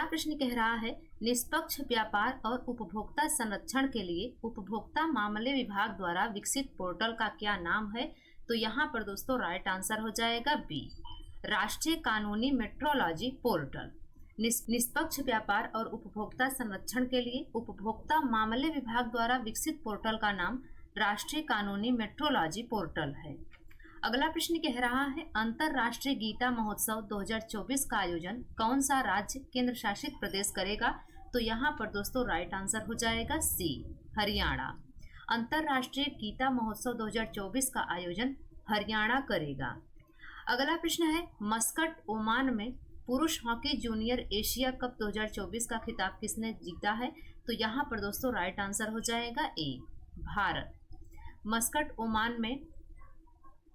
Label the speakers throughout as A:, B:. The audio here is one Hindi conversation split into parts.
A: अगला प्रश्न कह रहा है निष्पक्ष व्यापार और उपभोक्ता संरक्षण के लिए उपभोक्ता मामले विभाग द्वारा विकसित पोर्टल का क्या नाम है? तो यहाँ पर दोस्तों राइट आंसर हो जाएगा बी, राष्ट्रीय कानूनी मेट्रोलॉजी पोर्टल। निष्पक्ष व्यापार और उपभोक्ता संरक्षण के लिए उपभोक्ता मामले विभाग द्वारा विकसित पोर्टल का नाम राष्ट्रीय कानूनी मेट्रोलॉजी पोर्टल है। अगला प्रश्न कह रहा है अंतरराष्ट्रीय गीता महोत्सव 2024 का आयोजन कौन सा राज्य केंद्र शासित प्रदेश करेगा? तो यहाँ पर दोस्तों राइट आंसर हो जाएगा सी, हरियाणा। अंतरराष्ट्रीय गीता महोत्सव 2024 का आयोजन हरियाणा करेगा। अगला प्रश्न है मस्कट ओमान में पुरुष हॉकी जूनियर एशिया कप 2024 का खिताब किसने जीता है? तो यहाँ पर दोस्तों राइट आंसर हो जाएगा ए, भारत। मस्कट ओमान में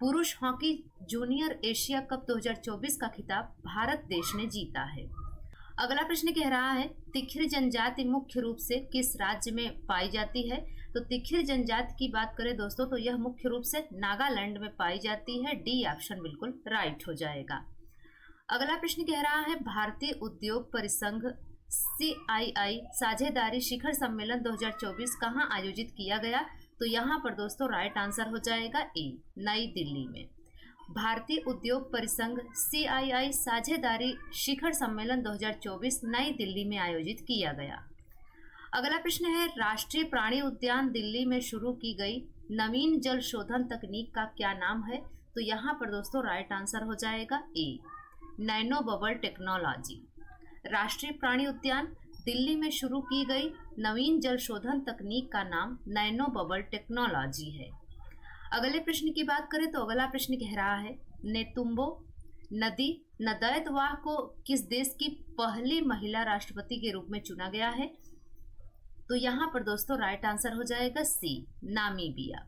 A: पुरुष हॉकी जूनियर एशिया कप 2024 का खिताब भारत देश ने जीता है। अगला प्रश्न कह रहा है तिखिर जनजाति मुख्य रूप से किस राज्य में पाई जाती है? तो तिखिर जनजाति की बात करें दोस्तों तो यह मुख्य रूप से नागालैंड में पाई जाती है। डी ऑप्शन बिल्कुल राइट हो जाएगा। अगला प्रश्न कह रहा है भारतीय उद्योग परिसंघ CII साझेदारी शिखर सम्मेलन 2024 कहाँ आयोजित किया गया? तो यहाँ पर दोस्तों राइट आंसर हो जाएगा ए, नई दिल्ली में। भारतीय उद्योग परिसंघ CII साझेदारी शिखर सम्मेलन 2024 नई दिल्ली में आयोजित किया गया। अगला प्रश्न है राष्ट्रीय प्राणी उद्यान दिल्ली में शुरू की गई नवीन जल शोधन तकनीक का क्या नाम है? तो यहाँ पर दोस्तों राइट आंसर हो जाएगा ए, नैनो बबल टेक्नोलॉजी। राष्ट्रीय प्राणी उद्यान दिल्ली में शुरू की गई नवीन जल शोधन तकनीक का नाम नैनो बबल टेक्नोलॉजी है। अगले प्रश्न की बात करें तो अगला प्रश्न कह रहा है नेतुम्बो नदी नदैतवाह को किस देश की पहली महिला राष्ट्रपति के रूप में चुना गया है? तो यहाँ पर दोस्तों राइट आंसर हो जाएगा सी, नामीबिया।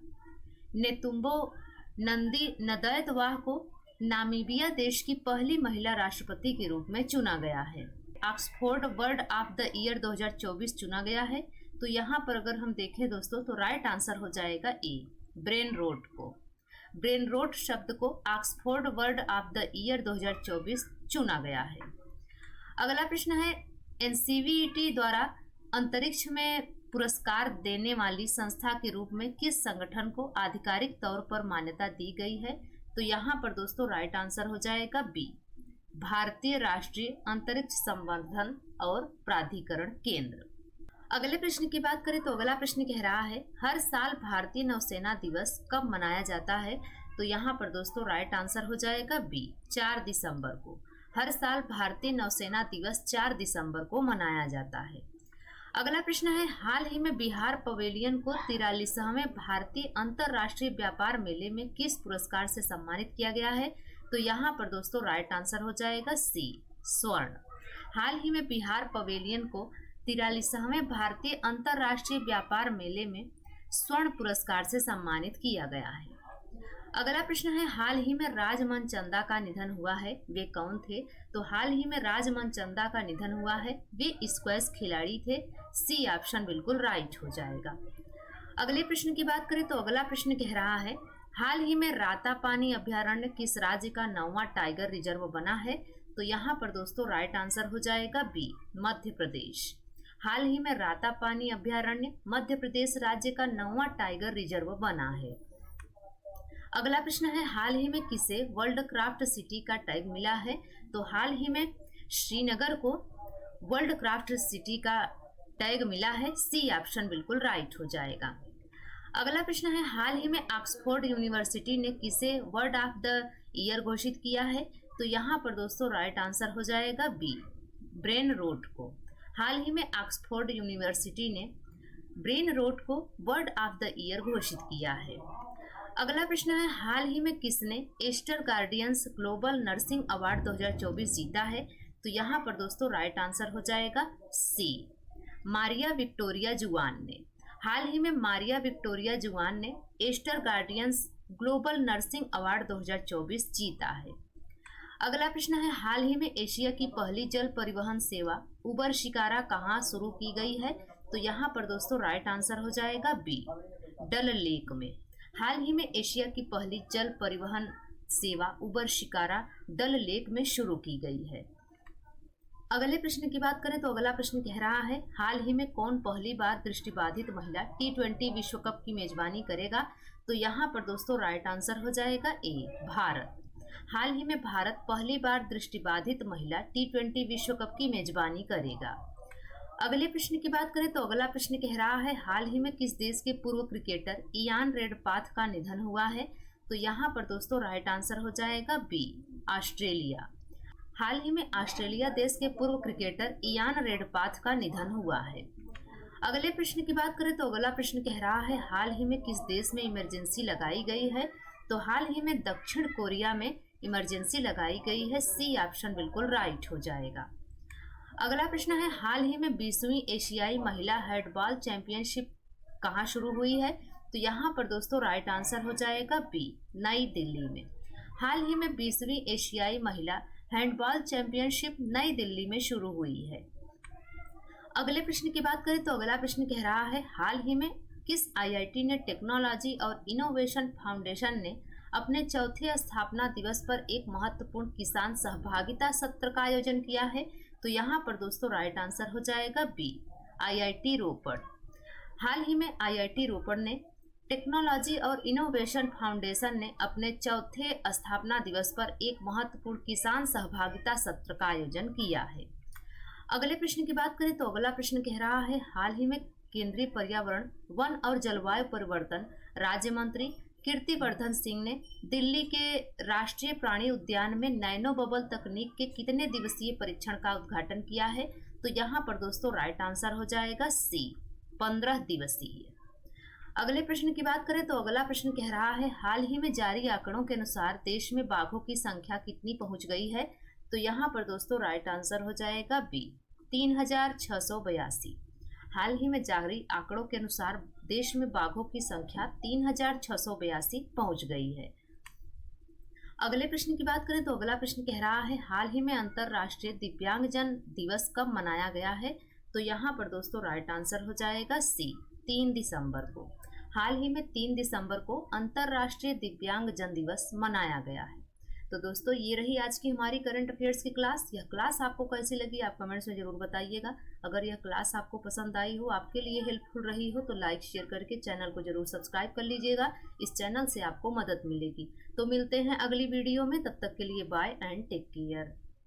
A: नेतुम्बो नंदी नदैतवाह को नामीबिया देश की पहली महिला राष्ट्रपति के रूप में चुना गया है। Oxford word of the year 2024 चुना गया है। तो यहाँ पर अगर हम देखें दोस्तों तो राइट आंसर हो जाएगा ए, ब्रेन रोट को। ब्रेन रोट शब्द को Oxford word of the year 2024 चुना गया है। अगला प्रश्न है NCVET द्वारा अंतरिक्ष में पुरस्कार देने वाली संस्था के रूप में किस संगठन को आधिकारिक तौर पर मान्यता दी गई है? तो यहाँ पर दोस्तों राइट आंसर हो जाएगा बी, भारतीय राष्ट्रीय अंतरिक्ष संवर्धन और प्राधिकरण केंद्र। अगले प्रश्न की बात करें तो अगला प्रश्न कह रहा है हर साल भारतीय नौसेना दिवस कब मनाया जाता है? तो यहाँ पर दोस्तों राइट आंसर हो जाएगा बी, 4 दिसंबर को। हर साल भारतीय नौसेना दिवस 4 दिसंबर को मनाया जाता है। अगला प्रश्न है हाल ही में बिहार पवेलियन को 43वें भारतीय अंतरराष्ट्रीय व्यापार मेले में किस पुरस्कार से सम्मानित किया गया है? तो यहाँ पर दोस्तों राइट आंसर हो जाएगा सी, स्वर्ण। हाल ही में बिहार पवेलियन को 43वें भारतीय अंतरराष्ट्रीय व्यापार मेले में स्वर्ण पुरस्कार से सम्मानित किया गया है। अगला प्रश्न है हाल ही में राजमन चंदा का निधन हुआ है, वे कौन थे? तो हाल ही में राजमन चंदा का निधन हुआ है, वे स्क्वैश खिलाड़ी थे। सी ऑप्शन बिल्कुल राइट हो जाएगा। अगले प्रश्न की बात करें तो अगला प्रश्न कह रहा है हाल ही में रातापानी अभ्यारण्य किस राज्य का 9वां टाइगर रिजर्व बना है? तो यहाँ पर दोस्तों राइट आंसर हो जाएगा बी, मध्य प्रदेश। हाल ही में रातापानी अभ्यारण्य मध्य प्रदेश राज्य का 9वां टाइगर रिजर्व बना है। अगला प्रश्न है हाल ही में किसे वर्ल्ड क्राफ्ट सिटी का टैग मिला है? तो हाल ही में श्रीनगर को वर्ल्ड क्राफ्ट सिटी का टैग मिला है। सी ऑप्शन बिल्कुल राइट हो जाएगा। अगला प्रश्न है हाल ही में ऑक्सफोर्ड यूनिवर्सिटी ने किसे वर्ड ऑफ द ईयर घोषित किया है? तो यहाँ पर दोस्तों राइट आंसर हो जाएगा बी, ब्रेन रोट को। हाल ही में ऑक्सफोर्ड यूनिवर्सिटी ने ब्रेन रोट को वर्ड ऑफ द ईयर घोषित किया है। अगला प्रश्न है हाल ही में किसने Aster Guardians global nursing award 2024 जीता है? तो यहाँ पर दोस्तों राइट आंसर हो जाएगा सी, मारिया विक्टोरिया जुआन ने। हाल ही में मारिया विक्टोरिया जुआन ने Aster Guardians global nursing award 2024 जीता है। अगला प्रश्न है हाल ही में एशिया की पहली जल परिवहन सेवा उबर शिकारा कहाँ शुरू की गई है? तो यहाँ पर दोस्तों राइट आंसर हो जाएगा बी, डल लेक में। हाल ही में एशिया की पहली जल परिवहन सेवा उबर शिकारा डल लेक में शुरू की गई है। अगले प्रश्न की बात करें तो अगला प्रश्न कह रहा है, हाल ही में कौन पहली बार दृष्टिबाधित महिला T20 विश्व कप की मेजबानी करेगा? तो यहाँ पर दोस्तों राइट आंसर हो जाएगा ए, भारत। हाल ही में भारत पहली बार दृष्टिबाधित महिला T20 विश्व कप की मेजबानी करेगा। अगले प्रश्न की बात करें तो अगला प्रश्न कह रहा है, हाल ही में किस देश के पूर्व क्रिकेटर इयान रेडपाथ का निधन हुआ है? तो यहाँ पर दोस्तों राइट आंसर हो जाएगा बी, ऑस्ट्रेलिया। हाल ही में ऑस्ट्रेलिया देश के पूर्व क्रिकेटर इयान रेडपाथ का निधन हुआ है। अगले प्रश्न की बात करें तो अगला प्रश्न कह रहा है, हाल ही में किस देश में इमरजेंसी लगाई गई है? तो हाल ही में दक्षिण कोरिया में इमरजेंसी लगाई गई है। सी ऑप्शन बिल्कुल राइट हो जाएगा। अगला प्रश्न है, हाल ही में 20वीं एशियाई महिला हैंडबॉल चैंपियनशिप कहाँ शुरू हुई है? तो यहाँ पर दोस्तों राइट आंसर हो जाएगा बी, नई दिल्ली में। हाल ही में 20वीं एशियाई महिला हैंडबॉल चैंपियनशिप नई दिल्ली में शुरू हुई है। अगले प्रश्न की बात करें तो अगला प्रश्न कह रहा है, हाल ही में किस आईआईटी ने टेक्नोलॉजी और इनोवेशन फाउंडेशन ने अपने चौथे स्थापना दिवस पर एक महत्वपूर्ण किसान सहभागिता सत्र का आयोजन किया है? तो यहाँ पर दोस्तों राइट आंसर हो जाएगा बी, आईआईटी रोपड़। हाल ही में आईआईटी रोपड़ ने टेक्नोलॉजी और इनोवेशन फाउंडेशन ने अपने चौथे स्थापना दिवस पर एक महत्वपूर्ण किसान सहभागिता सत्र का आयोजन किया है। अगले प्रश्न की बात करें तो अगला प्रश्न कह रहा है, हाल ही में केंद्रीय पर्यावरण, वन और जलवायु परिवर्तन राज्य मंत्री कीर्तिवर्धन सिंह ने दिल्ली के राष्ट्रीय प्राणी उद्यान में नैनो बबल तकनीक के कितने दिवसीय परीक्षण का उद्घाटन किया है? तो यहाँ पर दोस्तों राइट आंसर हो जाएगा सी, 15 दिवसीय। अगले प्रश्न की बात करें तो अगला प्रश्न कह रहा है, हाल ही में जारी आंकड़ों के अनुसार देश में बाघों की संख्या कितनी पहुंच गई है? तो यहाँ पर दोस्तों राइट आंसर हो जाएगा बी, 3682। हाल ही में जारी आंकड़ों के अनुसार देश में बाघों की संख्या 3682 पहुंच गई है। अगले प्रश्न की बात करें तो अगला प्रश्न कह रहा है, हाल ही में अंतर्राष्ट्रीय दिव्यांगजन दिवस कब मनाया गया है? तो यहाँ पर दोस्तों राइट आंसर हो जाएगा सी, 3 दिसंबर को। हाल ही में 3 दिसंबर को अंतर्राष्ट्रीय दिव्यांगजन दिवस मनाया गया है। तो दोस्तों ये रही आज की हमारी करंट अफेयर्स की क्लास। यह क्लास आपको कैसी लगी आप कमेंट्स में जरूर बताइएगा। अगर यह क्लास आपको पसंद आई हो, आपके लिए हेल्पफुल रही हो, तो लाइक शेयर करके चैनल को जरूर सब्सक्राइब कर लीजिएगा। इस चैनल से आपको मदद मिलेगी। तो मिलते हैं अगली वीडियो में, तब तक के लिए बाय एंड टेक केयर।